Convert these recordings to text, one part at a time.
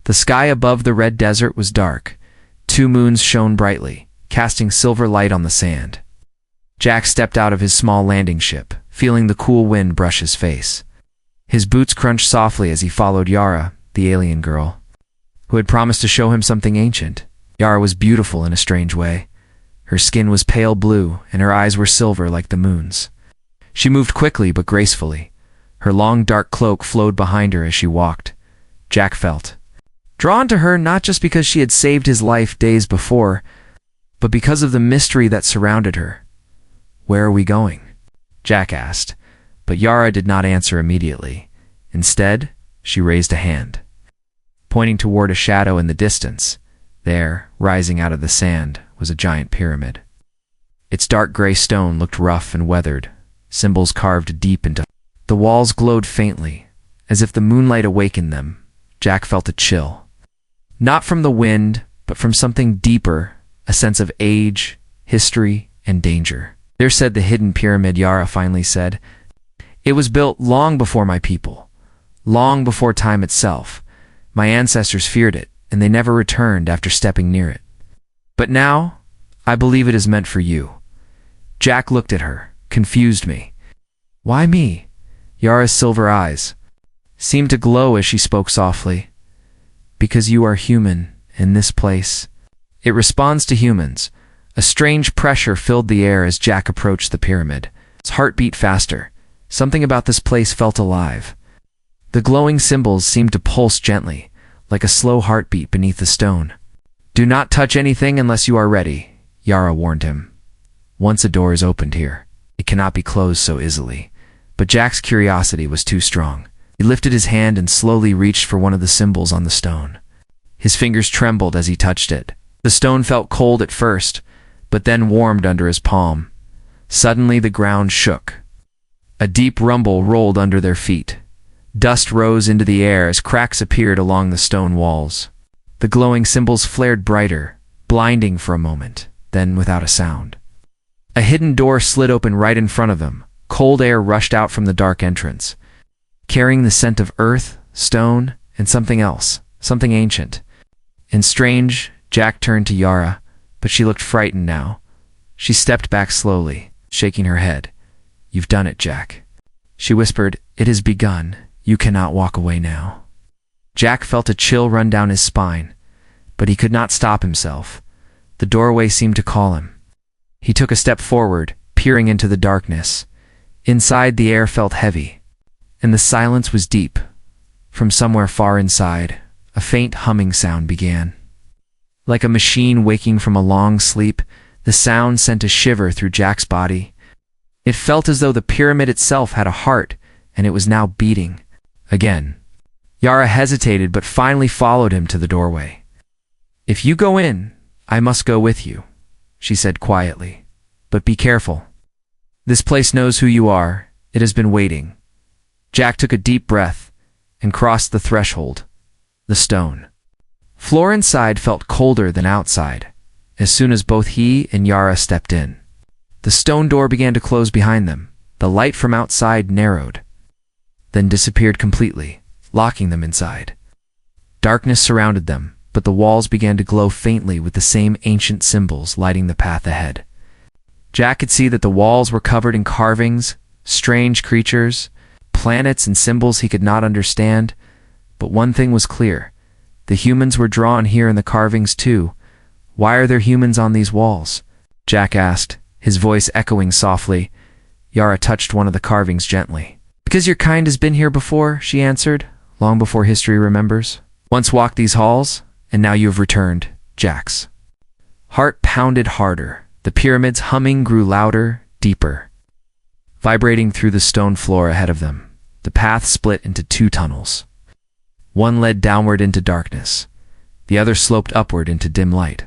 The sky above the red desert was dark. 2 moons shone brightly, casting silver light on the sand. Jack stepped out of his small landing ship, feeling the cool wind brush his face. His boots crunched softly as he followed Yara, the alien girl, who had promised to show him something ancient. Yara was beautiful in a strange way. Her skin was pale blue, and her eyes were silver like the moon's. She moved quickly but gracefully. Her long dark cloak flowed behind her as she walked. Jack felt drawn to her not just because she had saved his life days before, but because of the mystery that surrounded her. "Where are we going?" Jack asked, but Yara did not answer immediately. Instead, she raised a hand, pointing toward a shadow in the distance. There, rising out of the sand, was a giant pyramid. Its dark gray stone looked rough and weathered, symbols carved deep into. The walls glowed faintly, as if the moonlight awakened them. Jack felt a chill. Not from the wind, but from something deeper, a sense of age, history, and danger. "There," said the hidden pyramid, Yara finally said. "It was built long before my people, long before time itself. My ancestors feared it, and they never returned after stepping near it. But now, I believe it is meant for you." Jack looked at her, confused me. "Why me?" Yara's silver eyes seemed to glow as she spoke softly. "Because you are human, in this place. It responds to humans." A strange pressure filled the air as Jack approached the pyramid. His heart beat faster. Something about this place felt alive. The glowing symbols seemed to pulse gently, like a slow heartbeat beneath the stone. "Do not touch anything unless you are ready," Yara warned him. "Once a door is opened here, it cannot be closed so easily." But Jack's curiosity was too strong. He lifted his hand and slowly reached for one of the symbols on the stone. His fingers trembled as he touched it. The stone felt cold at first, but then warmed under his palm. Suddenly the ground shook. A deep rumble rolled under their feet. Dust rose into the air as cracks appeared along the stone walls. The glowing symbols flared brighter, blinding for a moment, then without a sound. A hidden door slid open right in front of them. Cold air rushed out from the dark entrance, carrying the scent of earth, stone, and something else, something ancient. And strange, Jack turned to Yara, but she looked frightened now. She stepped back slowly, shaking her head. "You've done it, Jack." She whispered, "It has begun. You cannot walk away now." Jack felt a chill run down his spine, but he could not stop himself. The doorway seemed to call him. He took a step forward, peering into the darkness. Inside, the air felt heavy, and the silence was deep. From somewhere far inside, a faint humming sound began. Like a machine waking from a long sleep, the sound sent a shiver through Jack's body. It felt as though the pyramid itself had a heart, and it was now beating. Again. Yara hesitated but finally followed him to the doorway. "If you go in, I must go with you," she said quietly. "But be careful. This place knows who you are. It has been waiting." Jack took a deep breath and crossed the threshold. The stone floor inside felt colder than outside, as soon as both he and Yara stepped in. The stone door began to close behind them. The light from outside narrowed, then disappeared completely, locking them inside. Darkness surrounded them, but the walls began to glow faintly with the same ancient symbols lighting the path ahead. Jack could see that the walls were covered in carvings, strange creatures, planets and symbols he could not understand, but one thing was clear. The humans were drawn here in the carvings too. "Why are there humans on these walls?" Jack asked, his voice echoing softly. Yara touched one of the carvings gently. "Because your kind has been here before," she answered, "long before history remembers. Once walked these halls, and now you have returned." Jack's heart pounded harder. The pyramid's humming grew louder, deeper, vibrating through the stone floor ahead of them. The path split into 2 tunnels. One led downward into darkness. The other sloped upward into dim light.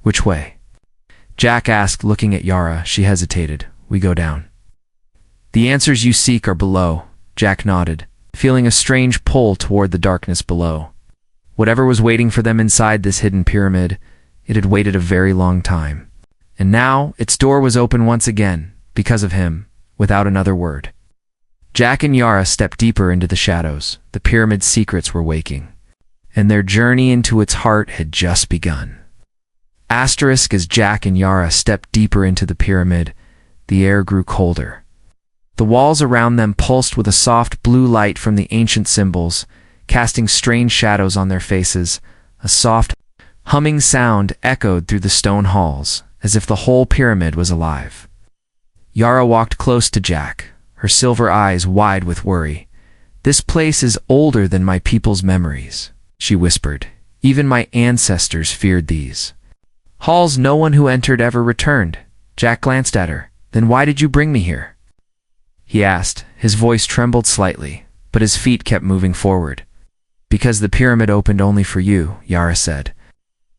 "Which way?" Jack asked, looking at Yara. She hesitated. "We go down." "The answers you seek are below," Jack nodded, feeling a strange pull toward the darkness below. Whatever was waiting for them inside this hidden pyramid, it had waited a very long time. And now, its door was open once again, because of him, without another word. Jack and Yara stepped deeper into the shadows. The pyramid's secrets were waking. and their journey into its heart had just begun. Asterisk as Jack and Yara stepped deeper into the pyramid, the air grew colder. The walls around them pulsed with a soft blue light from the ancient symbols, casting strange shadows on their faces. A soft, humming sound echoed through the stone halls, as if the whole pyramid was alive. Yara walked close to Jack, her silver eyes wide with worry. "This place is older than my people's memories," she whispered. "Even my ancestors feared these halls. No one who entered ever returned." Jack glanced at her. "Then why did you bring me here?" he asked. His voice trembled slightly, but his feet kept moving forward. "Because the pyramid opened only for you," Yara said.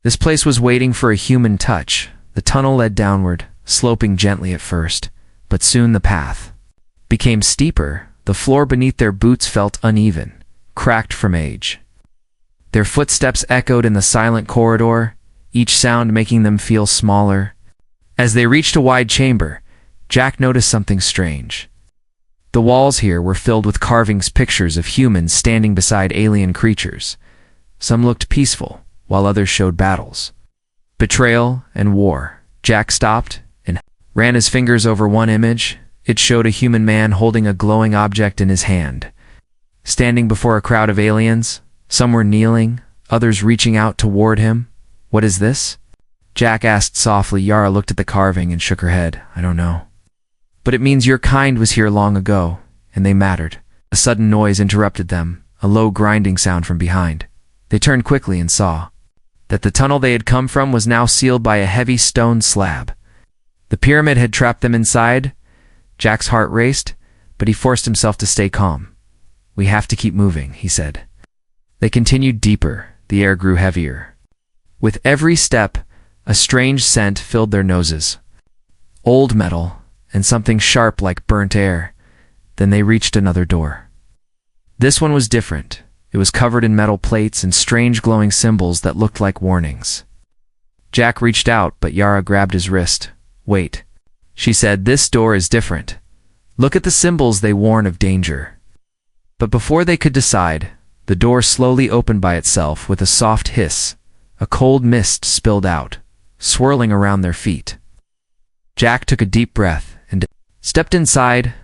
"This place was waiting for a human touch." The tunnel led downward, sloping gently at first, but soon the path became steeper. The floor beneath their boots felt uneven, cracked from age. Their footsteps echoed in the silent corridor, each sound making them feel smaller. As they reached a wide chamber, Jack noticed something strange. The walls here were filled with carvings, pictures of humans standing beside alien creatures. Some looked peaceful, while others showed battles, betrayal, and war. Jack stopped and ran his fingers over one image. It showed a human man holding a glowing object in his hand. Standing before a crowd of aliens, some were kneeling, others reaching out toward him. "What is this?" Jack asked softly. Yara looked at the carving and shook her head. "I don't know. But it means your kind was here long ago, and they mattered." A sudden noise interrupted them, a low grinding sound from behind. They turned quickly and saw that the tunnel they had come from was now sealed by a heavy stone slab. The pyramid had trapped them inside. Jack's heart raced, but he forced himself to stay calm. "We have to keep moving," he said. They continued deeper. The air grew heavier. With every step, a strange scent filled their noses. Old metal, and something sharp like burnt air. Then they reached another door. This one was different. It was covered in metal plates and strange glowing symbols that looked like warnings. Jack reached out, but Yara grabbed his wrist. "Wait," she said. "This door is different. Look at the symbols, they warn of danger." But before they could decide, the door slowly opened by itself with a soft hiss. A cold mist spilled out, swirling around their feet. Jack took a deep breath and stepped inside.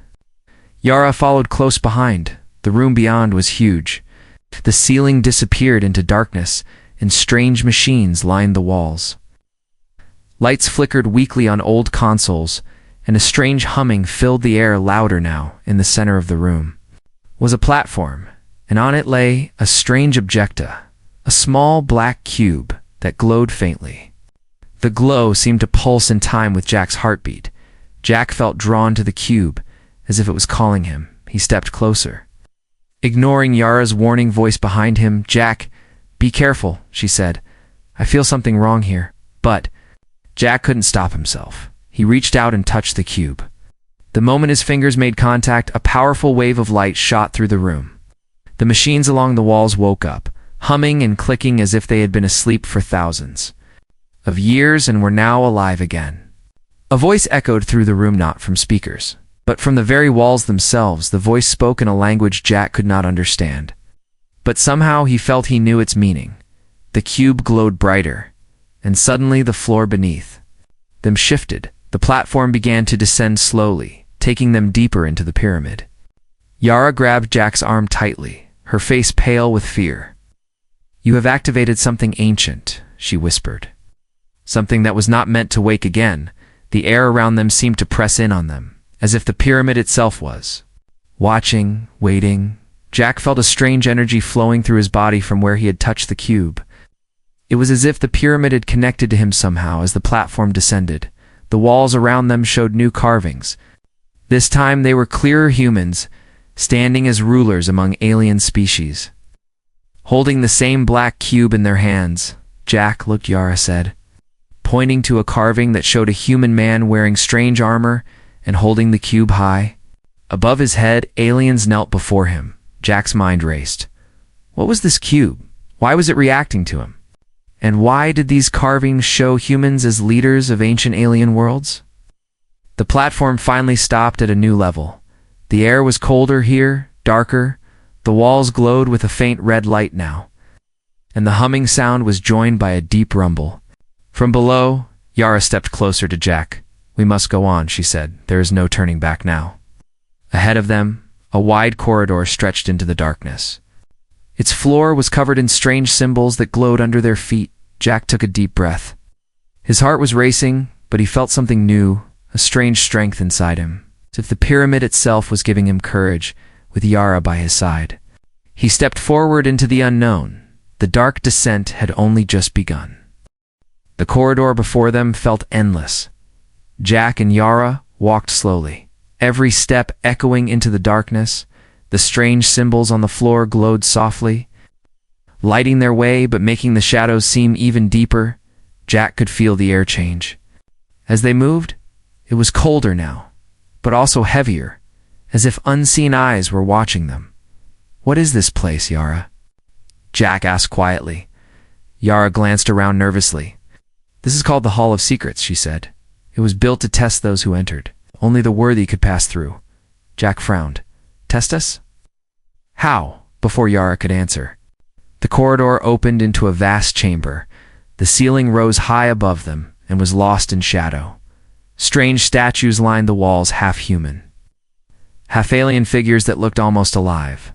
Yara followed close behind. The room beyond was huge. The ceiling disappeared into darkness, and strange machines lined the walls. Lights flickered weakly on old consoles, and a strange humming filled the air. Louder now. In the center of the room was a platform, and on it lay a strange objecta, a small black cube that glowed faintly. The glow seemed to pulse in time with Jack's heartbeat. Jack felt drawn to the cube, as if it was calling him. He stepped closer. Ignoring Yara's warning voice behind him, "Jack, be careful," she said. "I feel something wrong here." But Jack couldn't stop himself. He reached out and touched the cube. The moment his fingers made contact, a powerful wave of light shot through the room. The machines along the walls woke up, humming and clicking as if they had been asleep for thousands of years and were now alive again. A voice echoed through the room, not from speakers, but from the very walls themselves. The voice spoke in a language Jack could not understand, but somehow he felt he knew its meaning. The cube glowed brighter, and suddenly the floor beneath them shifted. The platform began to descend slowly, taking them deeper into the pyramid. Yara grabbed Jack's arm tightly, her face pale with fear. "You have activated something ancient," she whispered. Something that was not meant to wake again. The air around them seemed to press in on them, as if the pyramid itself was watching, waiting. Jack felt a strange energy flowing through his body from where he had touched the cube. It was as if the pyramid had connected to him somehow. As the platform descended, the walls around them showed new carvings. This time they were clearer humans, standing as rulers among alien species, holding the same black cube in their hands. "Jack, look," Yara said, pointing to a carving that showed a human man wearing strange armor and holding the cube high. Above his head, aliens knelt before him. Jack's mind raced. What was this cube? Why was it reacting to him? And why did these carvings show humans as leaders of ancient alien worlds? The platform finally stopped at a new level. The air was colder here, darker. The walls glowed with a faint red light now. and the humming sound was joined by a deep rumble. From below, Yara stepped closer to Jack. "We must go on," she said. "There is no turning back now." Ahead of them, a wide corridor stretched into the darkness. Its floor was covered in strange symbols that glowed under their feet. Jack took a deep breath. His heart was racing, but he felt something new, a strange strength inside him, as if the pyramid itself was giving him courage, with Yara by his side. He stepped forward into the unknown. The dark descent had only just begun. The corridor before them felt endless. Jack and Yara walked slowly, every step echoing into the darkness. The strange symbols on the floor glowed softly, lighting their way but making the shadows seem even deeper. Jack could feel the air change. As they moved, it was colder now, but also heavier, as if unseen eyes were watching them. "What is this place, Yara?" Jack asked quietly. Yara glanced around nervously. "This is called the Hall of Secrets," she said. "It was built to test those who entered. Only the worthy could pass through." Jack frowned. "Test us?" "How?" Before Yara could answer, the corridor opened into a vast chamber. The ceiling rose high above them and was lost in shadow. Strange statues lined the walls, half human, half alien figures that looked almost alive.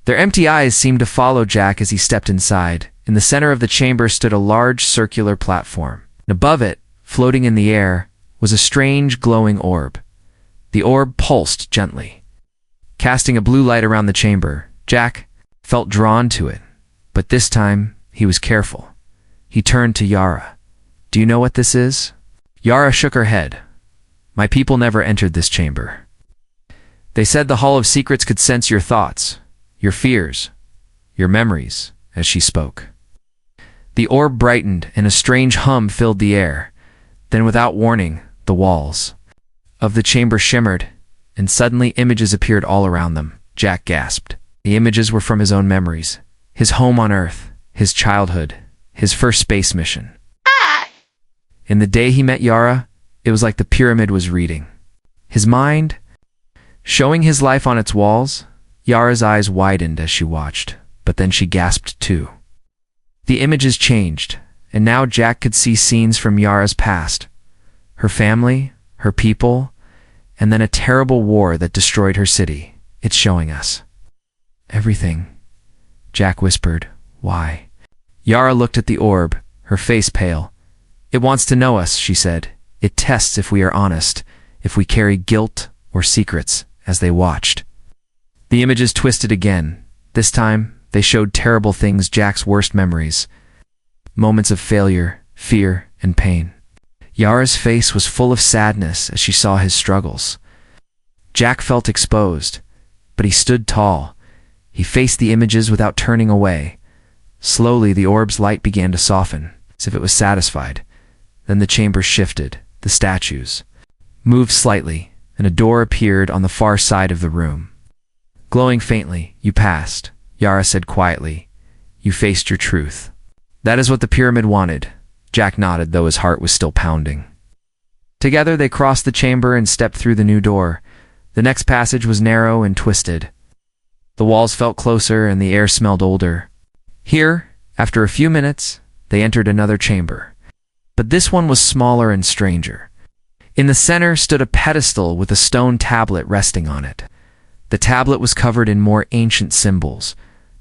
Their empty eyes seemed to follow Jack as he stepped inside. In the center of the chamber stood a large circular platform. Above it, floating in the air, was a strange glowing orb. The orb pulsed gently, casting a blue light around the chamber. Jack felt drawn to it, but this time he was careful. He turned to Yara. "Do you know what this is?" Yara shook her head. "My people never entered this chamber. They said the Hall of Secrets could sense your thoughts, your fears, your memories," as she spoke. The orb brightened and a strange hum filled the air. Then without warning, the walls of the chamber shimmered, and suddenly images appeared all around them. Jack gasped. The images were from his own memories, his home on Earth, his childhood, his first space mission. In the day he met Yara, it was like the pyramid was reading his mind, showing his life on its walls. Yara's eyes widened as she watched, but then she gasped too. The images changed, and now Jack could see scenes from Yara's past, her family, her people, and then a terrible war that destroyed her city. "It's showing us everything," Jack whispered. "Why?" Yara looked at the orb, her face pale. "It wants to know us," she said. "It tests if we are honest, if we carry guilt or secrets." As they watched, the images twisted again. This time, they showed terrible things, Jack's worst memories, moments of failure, fear, and pain. Yara's face was full of sadness as she saw his struggles. Jack felt exposed, but he stood tall. He faced the images without turning away. Slowly, the orb's light began to soften, as if it was satisfied. Then the chamber shifted. The statues moved slightly, and a door appeared on the far side of the room. Glowing faintly, "You passed," Yara said quietly. "You faced your truth." "That is what the pyramid wanted." Jack nodded, though his heart was still pounding. Together they crossed the chamber and stepped through the new door. The next passage was narrow and twisted. The walls felt closer and the air smelled older. Here, after a few minutes, they entered another chamber. But this one was smaller and stranger. In the center stood a pedestal with a stone tablet resting on it. The tablet was covered in more ancient symbols,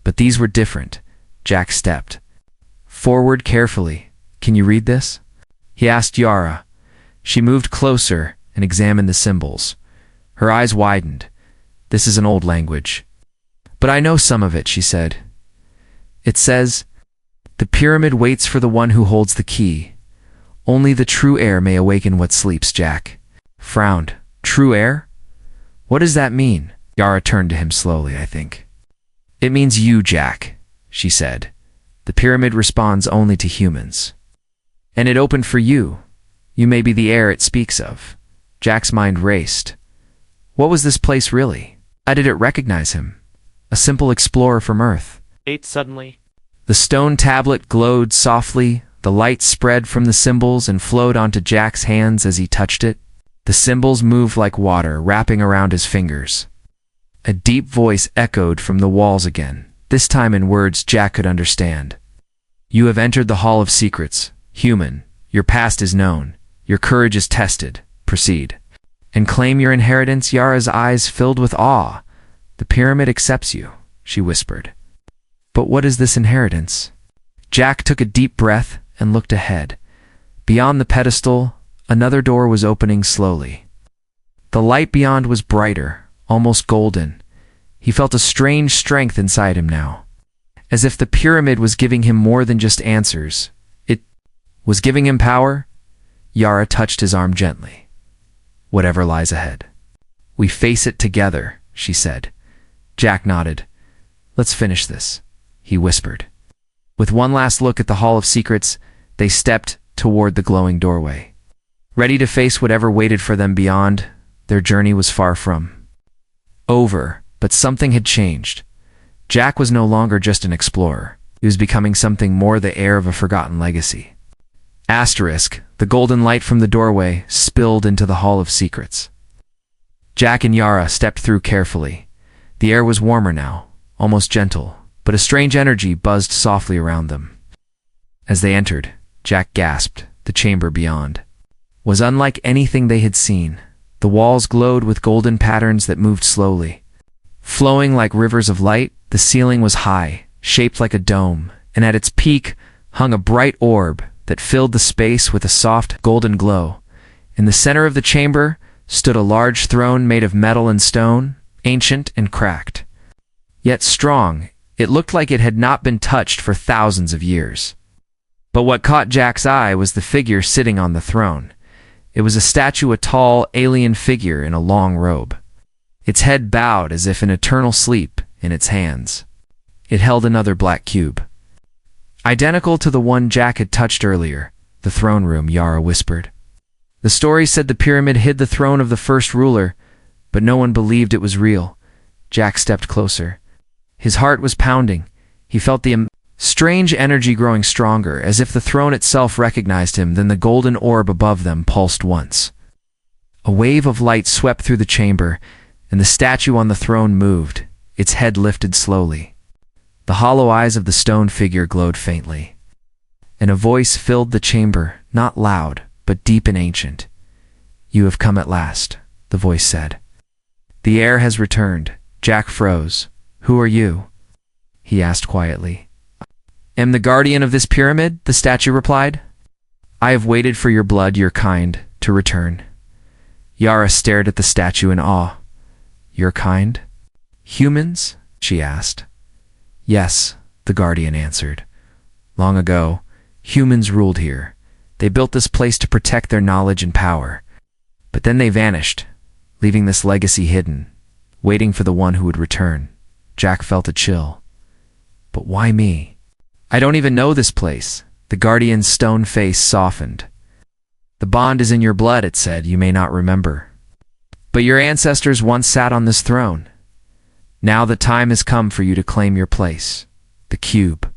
but these were different. Jack stepped forward carefully. "Can you read this?" he asked Yara. She moved closer and examined the symbols. Her eyes widened. "This is an old language." "But I know some of it," she said. "It says, 'The pyramid waits for the one who holds the key. Only the true heir may awaken what sleeps.'" Jack frowned. "True heir? What does that mean?" Yara turned to him slowly. "I think it means you, Jack," she said. "The pyramid responds only to humans. And it opened for you. You may be the heir it speaks of." Jack's mind raced. What was this place really? How did it recognize him? A simple explorer from Earth. Suddenly, the stone tablet glowed softly. The light spread from the symbols and flowed onto Jack's hands as he touched it. The symbols moved like water, wrapping around his fingers. A deep voice echoed from the walls again, this time in words Jack could understand. You have entered the Hall of Secrets. Human, your past is known. Your courage is tested. Proceed. And claim your inheritance. Yara's eyes filled with awe. The pyramid accepts you, she whispered. But what is this inheritance? Jack took a deep breath and looked ahead. Beyond the pedestal, another door was opening slowly. The light beyond was brighter, almost golden. He felt a strange strength inside him now, as if the pyramid was giving him more than just answers. It was giving him power. Yara touched his arm gently. Whatever lies ahead. We face it together, she said. Jack nodded. Let's finish this, he whispered. With one last look at the Hall of Secrets, they stepped toward the glowing doorway. Ready to face whatever waited for them beyond, their journey was far from over, but something had changed. Jack was no longer just an explorer. He was becoming something more, the heir of a forgotten legacy. Asterisk, the golden light from the doorway spilled into the Hall of Secrets. Jack and Yara stepped through carefully. The air was warmer now, almost gentle, but a strange energy buzzed softly around them. As they entered, Jack gasped. The chamber beyond was unlike anything they had seen. The walls glowed with golden patterns that moved slowly. Flowing like rivers of light, the ceiling was high, shaped like a dome, and at its peak hung a bright orb that filled the space with a soft, golden glow. In the center of the chamber stood a large throne made of metal and stone, ancient and cracked. Yet strong, it looked like it had not been touched for thousands of years. But what caught Jack's eye was the figure sitting on the throne. It was a statue, a tall, alien figure in a long robe. Its head bowed as if in eternal sleep. In its hands, it held another black cube. Identical to the one Jack had touched earlier. The throne room, Yara whispered. The story said the pyramid hid the throne of the first ruler, but no one believed it was real. Jack stepped closer. His heart was pounding. He felt the strange energy growing stronger, as if the throne itself recognized him. Then the golden orb above them pulsed once. A wave of light swept through the chamber, and the statue on the throne moved. Its head lifted slowly. The hollow eyes of the stone figure glowed faintly. And a voice filled the chamber, not loud, but deep and ancient. You have come at last, the voice said. The air has returned. Jack froze. Who are you? He asked quietly. Am the guardian of this pyramid, the statue replied. I have waited for your blood, your kind, to return. Yara stared at the statue in awe. Your kind? Humans? She asked. Yes, the guardian answered. Long ago, humans ruled here. They built this place to protect their knowledge and power. But then they vanished, leaving this legacy hidden, waiting for the one who would return. Jack felt a chill. But why me? I don't even know this place. The guardian's stone face softened. The bond is in your blood, it said. You may not remember. But your ancestors once sat on this throne. Now the time has come for you to claim your place. The cube.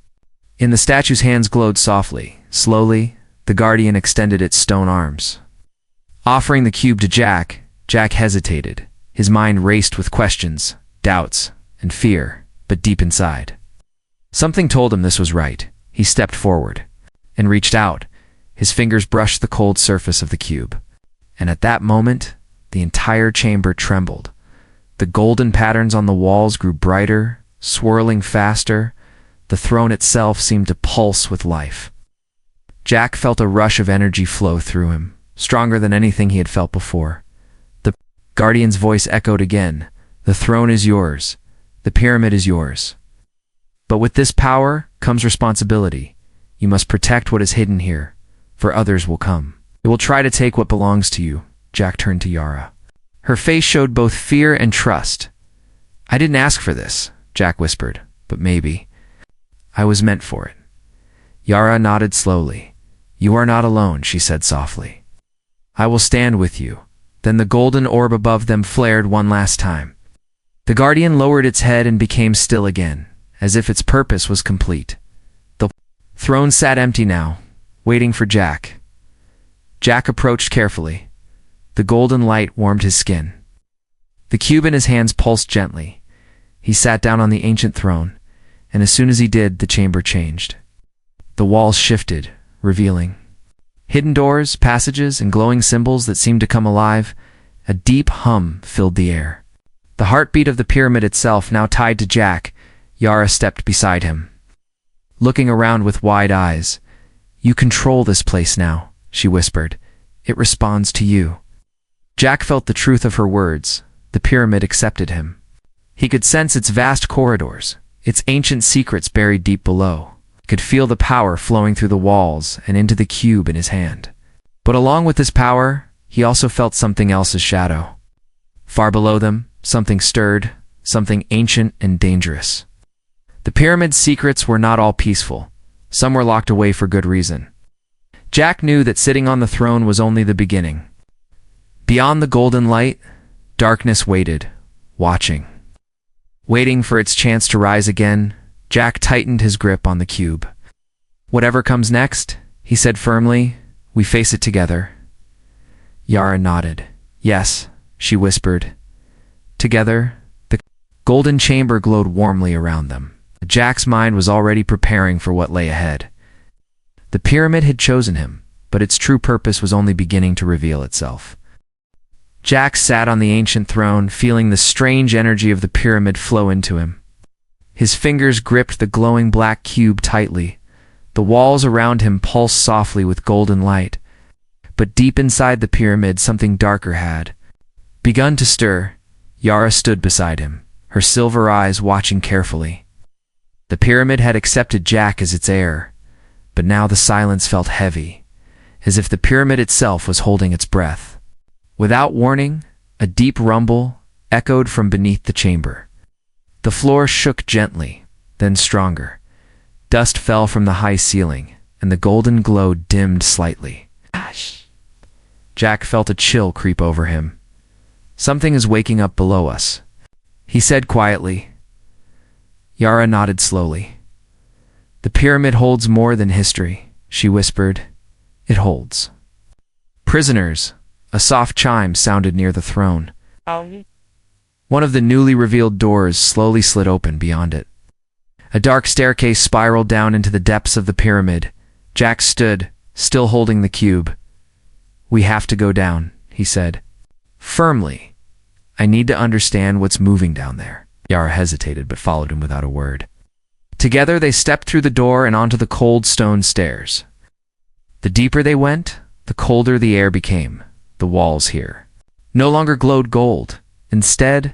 In the statue's hands glowed softly. Slowly, the guardian extended its stone arms. Offering the cube to Jack, Jack hesitated. His mind raced with questions, doubts, and fear, but deep inside, something told him this was right. He stepped forward and reached out. His fingers brushed the cold surface of the cube. And at that moment, the entire chamber trembled. The golden patterns on the walls grew brighter, swirling faster. The throne itself seemed to pulse with life. Jack felt a rush of energy flow through him, stronger than anything he had felt before. The guardian's voice echoed again. The throne is yours. The pyramid is yours. But with this power comes responsibility. You must protect what is hidden here, for others will come. They will try to take what belongs to you. Jack turned to Yara. Her face showed both fear and trust. I didn't ask for this, Jack whispered, but maybe I was meant for it. Yara nodded slowly. You are not alone, she said softly. I will stand with you. Then the golden orb above them flared one last time. The guardian lowered its head and became still again, as if its purpose was complete. The throne sat empty now, waiting for Jack. Jack approached carefully. The golden light warmed his skin. The cube in his hands pulsed gently. He sat down on the ancient throne, and as soon as he did, the chamber changed. The walls shifted, revealing hidden doors, passages, and glowing symbols that seemed to come alive. A deep hum filled the air. The heartbeat of the pyramid itself now tied to Jack. Yara stepped beside him, looking around with wide eyes. "You control this place now," she whispered. "It responds to you." Jack felt the truth of her words. The pyramid accepted him. He could sense its vast corridors, its ancient secrets buried deep below. He could feel the power flowing through the walls and into the cube in his hand. But along with this power, he also felt something else's shadow. Far below them, something stirred, something ancient and dangerous. The pyramid's secrets were not all peaceful. Some were locked away for good reason. Jack knew that sitting on the throne was only the beginning. Beyond the golden light, darkness waited, watching. Waiting for its chance to rise again, Jack tightened his grip on the cube. "Whatever comes next," he said firmly, "we face it together." Yara nodded. "Yes," she whispered. Together, the golden chamber glowed warmly around them. Jack's mind was already preparing for what lay ahead. The pyramid had chosen him, but its true purpose was only beginning to reveal itself. Jack sat on the ancient throne, feeling the strange energy of the pyramid flow into him. His fingers gripped the glowing black cube tightly. The walls around him pulsed softly with golden light. But deep inside the pyramid, something darker had begun to stir. Yara stood beside him, her silver eyes watching carefully. The pyramid had accepted Jack as its heir, but now the silence felt heavy, as if the pyramid itself was holding its breath. Without warning, a deep rumble echoed from beneath the chamber. The floor shook gently, then stronger. Dust fell from the high ceiling, and the golden glow dimmed slightly. "Gosh!" Jack felt a chill creep over him. "Something is waking up below us," he said quietly. Yara nodded slowly. "The pyramid holds more than history," she whispered. "It holds prisoners." A soft chime sounded near the throne. One of the newly revealed doors slowly slid open beyond it. A dark staircase spiraled down into the depths of the pyramid. Jack stood, still holding the cube. "We have to go down," he said. Firmly. "I need to understand what's moving down there." Yara hesitated but followed him without a word. Together they stepped through the door and onto the cold stone stairs. The deeper they went, the colder the air became. The walls here no longer glowed gold. Instead,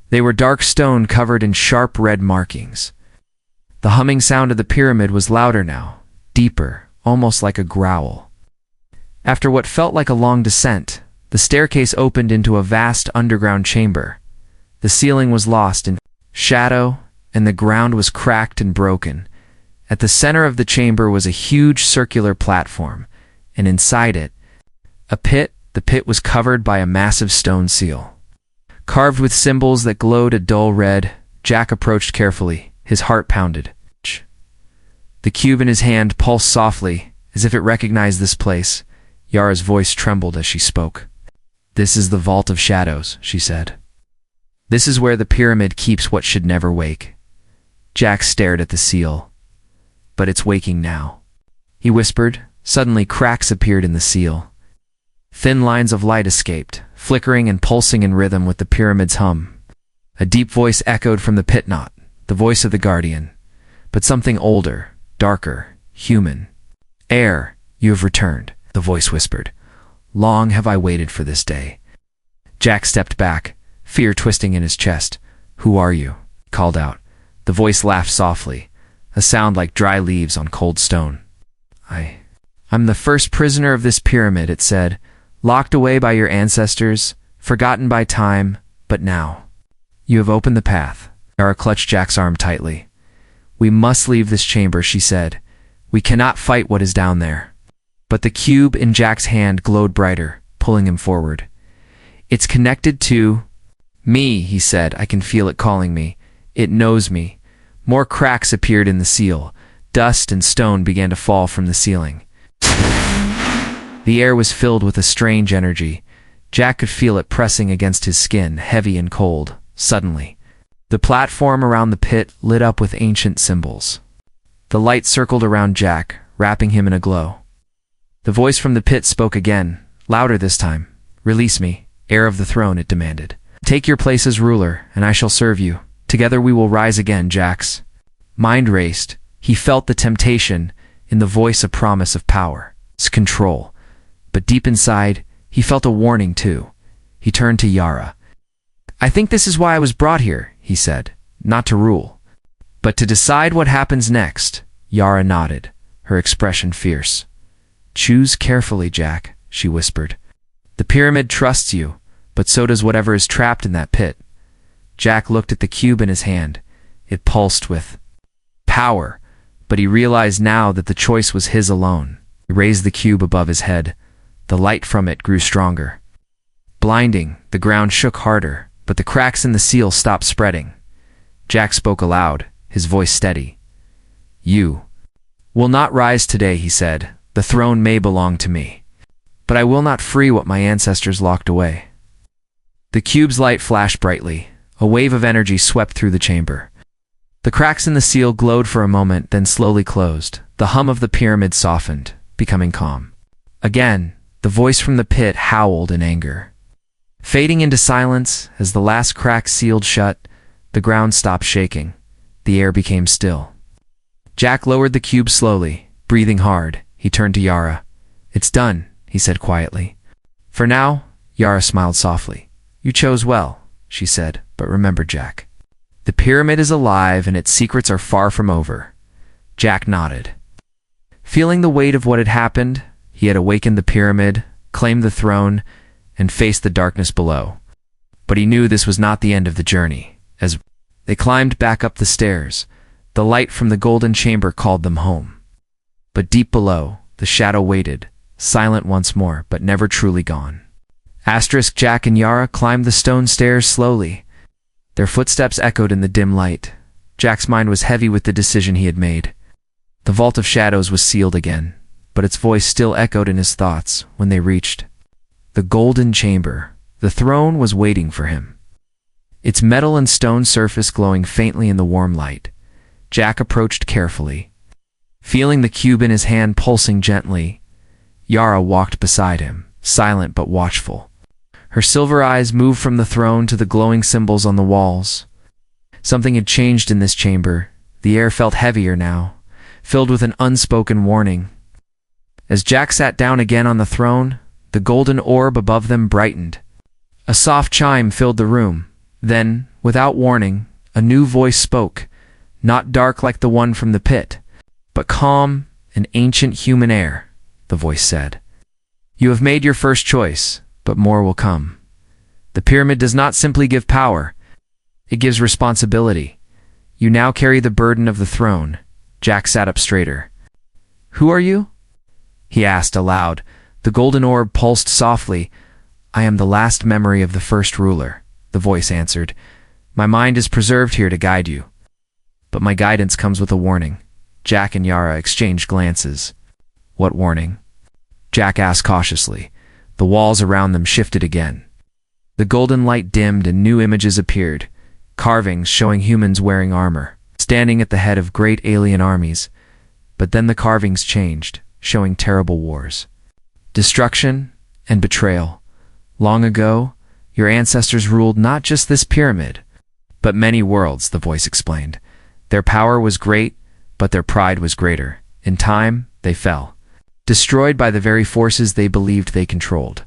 they were dark stone covered in sharp red markings. The humming sound of the pyramid was louder now, deeper, almost like a growl. After what felt like a long descent, the staircase opened into a vast underground chamber. The ceiling was lost in shadow, and the ground was cracked and broken. At the center of the chamber was a huge circular platform, and inside it, a pit. The pit was covered by a massive stone seal, carved with symbols that glowed a dull red. Jack approached carefully. His heart pounded. The cube in his hand pulsed softly, as if it recognized this place. Yara's voice trembled as she spoke. "This is the Vault of Shadows," she said. "This is where the pyramid keeps what should never wake." Jack stared at the seal. "But it's waking now," he whispered. Suddenly cracks appeared in the seal. Thin lines of light escaped, flickering and pulsing in rhythm with the pyramid's hum. A deep voice echoed from the pit knot, the voice of the guardian, but something older, darker, human. "Heir, you have returned," the voice whispered. "Long have I waited for this day." Jack stepped back, fear twisting in his chest. "Who are you?" he called out. The voice laughed softly, a sound like dry leaves on cold stone. I'm the first prisoner of this pyramid," it said. "Locked away by your ancestors, forgotten by time, but now you have opened the path." Yara clutched Jack's arm tightly. "We must leave this chamber," she said. "We cannot fight what is down there." But the cube in Jack's hand glowed brighter, pulling him forward. "It's connected to me," he said. "I can feel it calling me. It knows me." More cracks appeared in the seal. Dust and stone began to fall from the ceiling. The air was filled with a strange energy. Jack could feel it pressing against his skin, heavy and cold. Suddenly, the platform around the pit lit up with ancient symbols. The light circled around Jack, wrapping him in a glow. The voice from the pit spoke again, louder this time. "Release me, heir of the throne," it demanded. "Take your place as ruler, and I shall serve you. Together we will rise again." Jack's mind raced. He felt the temptation, in the voice a promise of power, control. But deep inside, he felt a warning too. He turned to Yara. "I think this is why I was brought here," he said. "Not to rule, but to decide what happens next." Yara nodded, her expression fierce. "Choose carefully, Jack," she whispered. "The pyramid trusts you, but so does whatever is trapped in that pit." Jack looked at the cube in his hand. It pulsed with power, but he realized now that the choice was his alone. He raised the cube above his head. The light from it grew stronger. Blinding, the ground shook harder, but the cracks in the seal stopped spreading. Jack spoke aloud, his voice steady. "You will not rise today," he said. "The throne may belong to me, but I will not free what my ancestors locked away." The cube's light flashed brightly. A wave of energy swept through the chamber. The cracks in the seal glowed for a moment, then slowly closed. The hum of the pyramid softened, becoming calm. Again, the voice from the pit howled in anger. Fading into silence, as the last crack sealed shut, the ground stopped shaking. The air became still. Jack lowered the cube slowly, breathing hard. He turned to Yara. "It's done," he said quietly. "For now," Yara smiled softly. "You chose well," she said, "but remember, Jack, the pyramid is alive and its secrets are far from over." Jack nodded. Feeling the weight of what had happened, he had awakened the pyramid, claimed the throne, and faced the darkness below. But he knew this was not the end of the journey. As they climbed back up the stairs, the light from the golden chamber called them home. But deep below, the shadow waited, silent once more, but never truly gone. Jack and Yara climbed the stone stairs slowly. Their footsteps echoed in the dim light. Jack's mind was heavy with the decision he had made. The vault of shadows was sealed again, but its voice still echoed in his thoughts when they reached the golden chamber. The throne was waiting for him, its metal and stone surface glowing faintly in the warm light. Jack approached carefully, feeling the cube in his hand pulsing gently. Yara walked beside him, silent but watchful. Her silver eyes moved from the throne to the glowing symbols on the walls. Something had changed in this chamber. The air felt heavier now, filled with an unspoken warning. As Jack sat down again on the throne, the golden orb above them brightened. A soft chime filled the room. Then, without warning, a new voice spoke, not dark like the one from the pit, but calm and ancient human air. The voice said, "You have made your first choice, but more will come. The pyramid does not simply give power, it gives responsibility. You now carry the burden of the throne." Jack sat up straighter. "Who are you?" he asked aloud. The golden orb pulsed softly. "I am the last memory of the first ruler," the voice answered. "My mind is preserved here to guide you. But my guidance comes with a warning." Jack and Yara exchanged glances. "What warning?" Jack asked cautiously. The walls around them shifted again. The golden light dimmed and new images appeared, carvings showing humans wearing armor, standing at the head of great alien armies. But then the carvings changed, showing terrible wars, destruction, and betrayal. "Long ago, your ancestors ruled not just this pyramid, but many worlds," the voice explained. "Their power was great, but their pride was greater. In time, they fell, destroyed by the very forces they believed they controlled."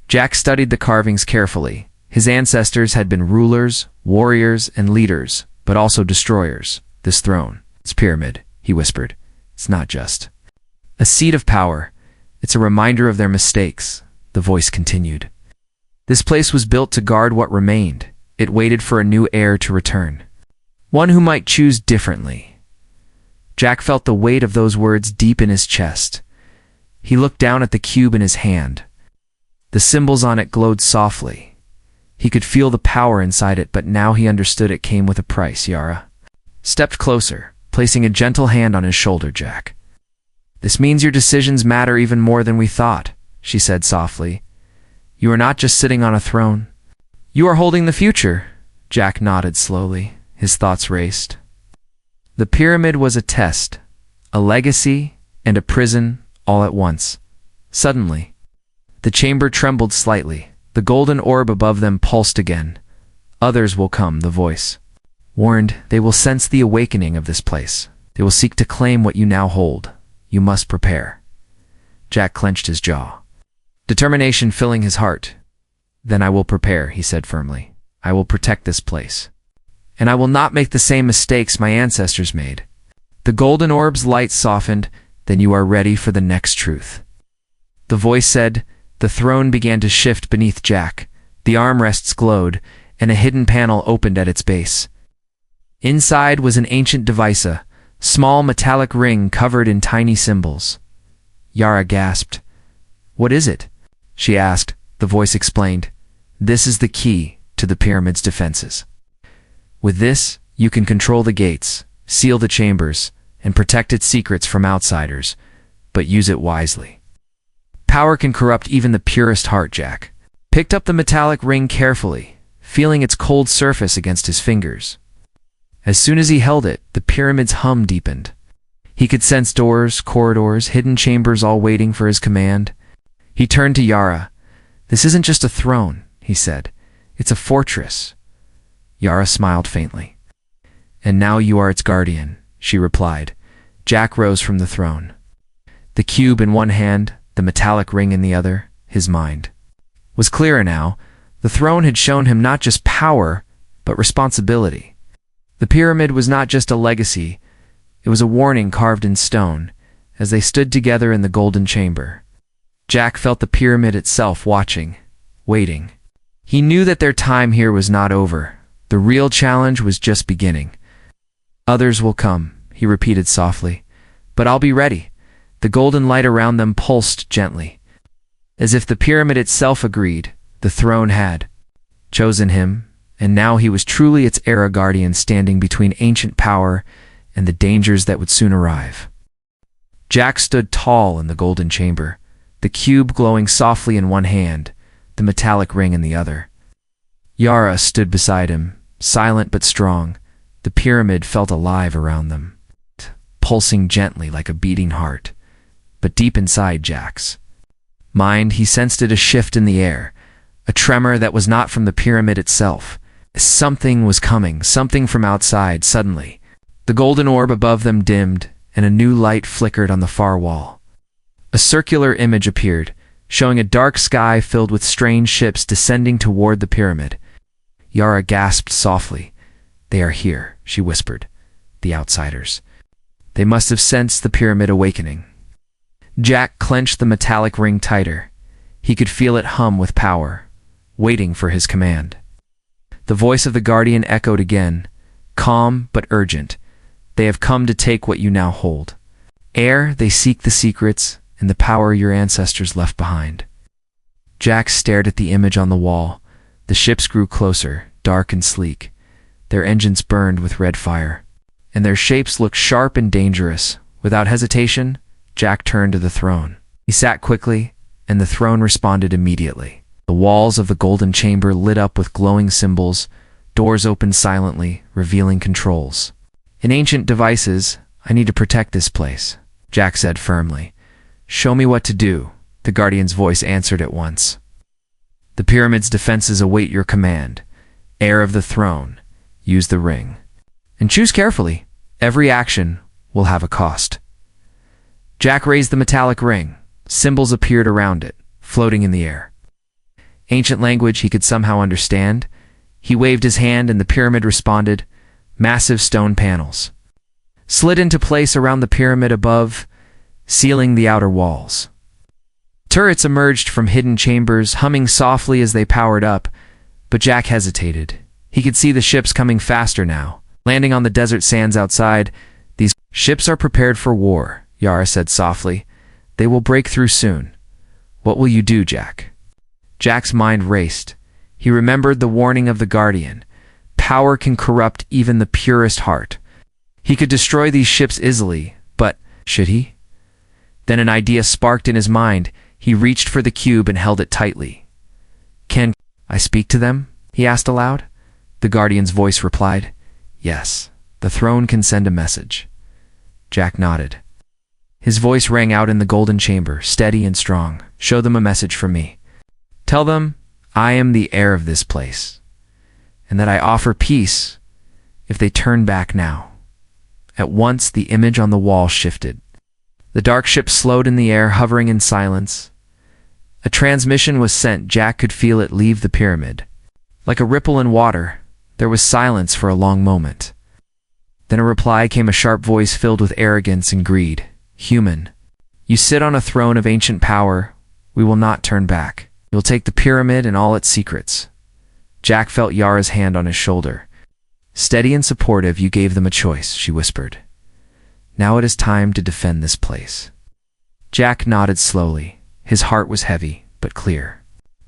Jack studied the carvings carefully. His ancestors had been rulers, warriors, and leaders, but also destroyers. "This throne, this pyramid," he whispered, "it's not just a seat of power. It's a reminder of their mistakes." The voice continued. "This place was built to guard what remained. It waited for a new heir to return, one who might choose differently." Jack felt the weight of those words deep in his chest. He looked down at the cube in his hand. The symbols on it glowed softly. He could feel the power inside it, but now he understood it came with a price. Yara stepped closer, placing a gentle hand on his shoulder. "Jack, this means your decisions matter even more than we thought," she said softly. "You are not just sitting on a throne. You are holding the future." Jack nodded slowly. His thoughts raced. The pyramid was a test, a legacy, and a prison all at once. Suddenly, the chamber trembled slightly. The golden orb above them pulsed again. Others will come, the voice warned. They will sense the awakening of this place. They will seek to claim what you now hold. You must prepare. Jack clenched his jaw, determination filling his heart. Then I will prepare, he said firmly. I will protect this place. And I will not make the same mistakes my ancestors made. The golden orb's light softened. Then you are ready for the next truth. The voice said. The throne began to shift beneath Jack. The armrests glowed, and a hidden panel opened at its base. Inside was an ancient device, a small metallic ring covered in tiny symbols. Yara gasped. What is it? She asked. The voice explained. This is the key to the pyramid's defenses. With this, you can control the gates, seal the chambers, and protect its secrets from outsiders, but use it wisely. Power can corrupt even the purest heart. Jack picked up the metallic ring carefully, feeling its cold surface against his fingers. As soon as he held it, the pyramid's hum deepened. He could sense doors, corridors, hidden chambers all waiting for his command. He turned to Yara. This isn't just a throne, he said. It's a fortress. Yara smiled faintly. And now you are its guardian, she replied. Jack rose from the throne. The cube in one hand, the metallic ring in the other, his mind was clearer now. The throne had shown him not just power, but responsibility. The pyramid was not just a legacy, it was a warning carved in stone. As they stood together in the golden chamber, Jack felt the pyramid itself watching, waiting. He knew that their time here was not over. The real challenge was just beginning. Others will come, he repeated softly, but I'll be ready. The golden light around them pulsed gently. As if the pyramid itself agreed, the throne had chosen him, and now he was truly its era guardian, standing between ancient power and the dangers that would soon arrive. Jack stood tall in the golden chamber, the cube glowing softly in one hand, the metallic ring in the other. Yara stood beside him, silent but strong. The pyramid felt alive around them, pulsing gently like a beating heart. But deep inside Jack's mind, he sensed a shift in the air, a tremor that was not from the pyramid itself. Something was coming, something from outside. Suddenly, the golden orb above them dimmed, and a new light flickered on the far wall. A circular image appeared, showing a dark sky filled with strange ships descending toward the pyramid. Yara gasped softly. They are here, she whispered. The outsiders. They must have sensed the pyramid awakening. Jack clenched the metallic ring tighter. He could feel it hum with power, waiting for his command. The voice of the guardian echoed again, calm but urgent. They have come to take what you now hold. Ere they seek the secrets and the power your ancestors left behind. Jack stared at the image on the wall. The ships grew closer, dark and sleek. Their engines burned with red fire, and their shapes looked sharp and dangerous. Without hesitation, Jack turned to the throne. He sat quickly, and the throne responded immediately. The walls of the golden chamber lit up with glowing symbols. Doors opened silently, revealing controls. In ancient devices, I need to protect this place, Jack said firmly. Show me what to do, the guardian's voice answered at once. The pyramid's defenses await your command. Heir of the throne, use the ring. And choose carefully. Every action will have a cost. Jack raised the metallic ring. Symbols appeared around it, floating in the air. Ancient language he could somehow understand. He waved his hand and the pyramid responded. Massive stone panels slid into place around the pyramid above, sealing the outer walls. Turrets emerged from hidden chambers, humming softly as they powered up, but Jack hesitated. He could see the ships coming faster now, landing on the desert sands outside. These ships are prepared for war, Yara said softly. They will break through soon. What will you do, Jack? Jack's mind raced. He remembered the warning of the Guardian. Power can corrupt even the purest heart. He could destroy these ships easily, but should he? Then an idea sparked in his mind. He reached for the cube and held it tightly. Can I speak to them? He asked aloud. The Guardian's voice replied, Yes, The throne can send a message. Jack nodded. His voice rang out in the golden chamber, steady and strong. Show them a message from me. Tell them I am the heir of this place, and that I offer peace if they turn back now. At once the image on the wall shifted. The dark ship slowed in the air, hovering in silence. A transmission was sent. Jack could feel it leave the pyramid. Like a ripple in water, there was silence for a long moment. Then a reply came, a sharp voice filled with arrogance and greed. Human, you sit on a throne of ancient power. We will not turn back. You'll take the pyramid and all its secrets. Jack felt Yara's hand on his shoulder. Steady and supportive, you gave them a choice, she whispered. Now it is time to defend this place. Jack nodded slowly. His heart was heavy, but clear.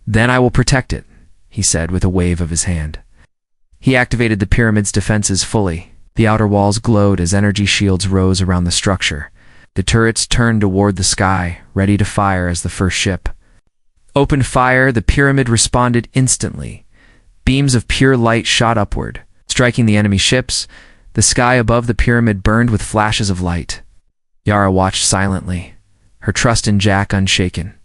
Then I will protect it, he said with a wave of his hand. He activated the pyramid's defenses fully. The outer walls glowed as energy shields rose around the structure. The turrets turned toward the sky, ready to fire as the first ship opened fire. The pyramid responded instantly. Beams of pure light shot upward, striking the enemy ships. The sky above the pyramid burned with flashes of light. Yara watched silently, her trust in Jack unshaken.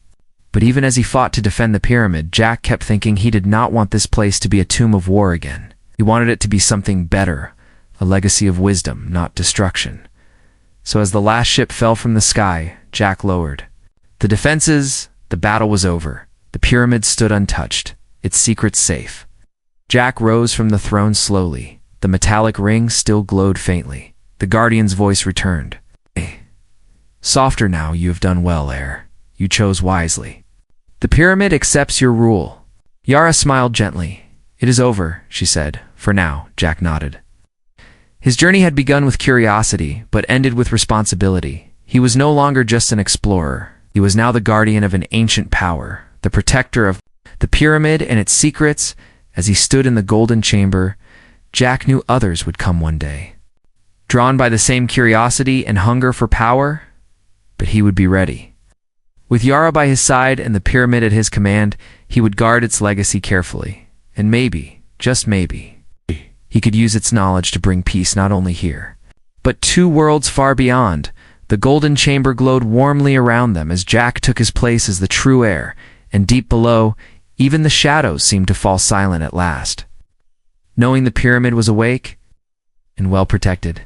But even as he fought to defend the pyramid, Jack kept thinking he did not want this place to be a tomb of war again. He wanted it to be something better, a legacy of wisdom, not destruction. So as the last ship fell from the sky, Jack lowered the defenses. The battle was over. The pyramid stood untouched, its secrets safe. Jack rose from the throne slowly. The metallic ring still glowed faintly. The guardian's voice returned. Hey, softer now. You have done well, heir. You chose wisely. The pyramid accepts your rule. Yara smiled gently. It is over, she said. For now, Jack nodded. His journey had begun with curiosity, but ended with responsibility. He was no longer just an explorer. He was now the guardian of an ancient power, the protector of the pyramid and its secrets. As he stood in the golden chamber, Jack knew others would come one day, drawn by the same curiosity and hunger for power, but he would be ready. With Yara by his side and the pyramid at his command, he would guard its legacy carefully, and maybe, just maybe, he could use its knowledge to bring peace not only here, but 2 worlds far beyond. The golden chamber glowed warmly around them as Jack took his place as the true heir, and deep below, even the shadows seemed to fall silent at last. Knowing the pyramid was awake and well protected,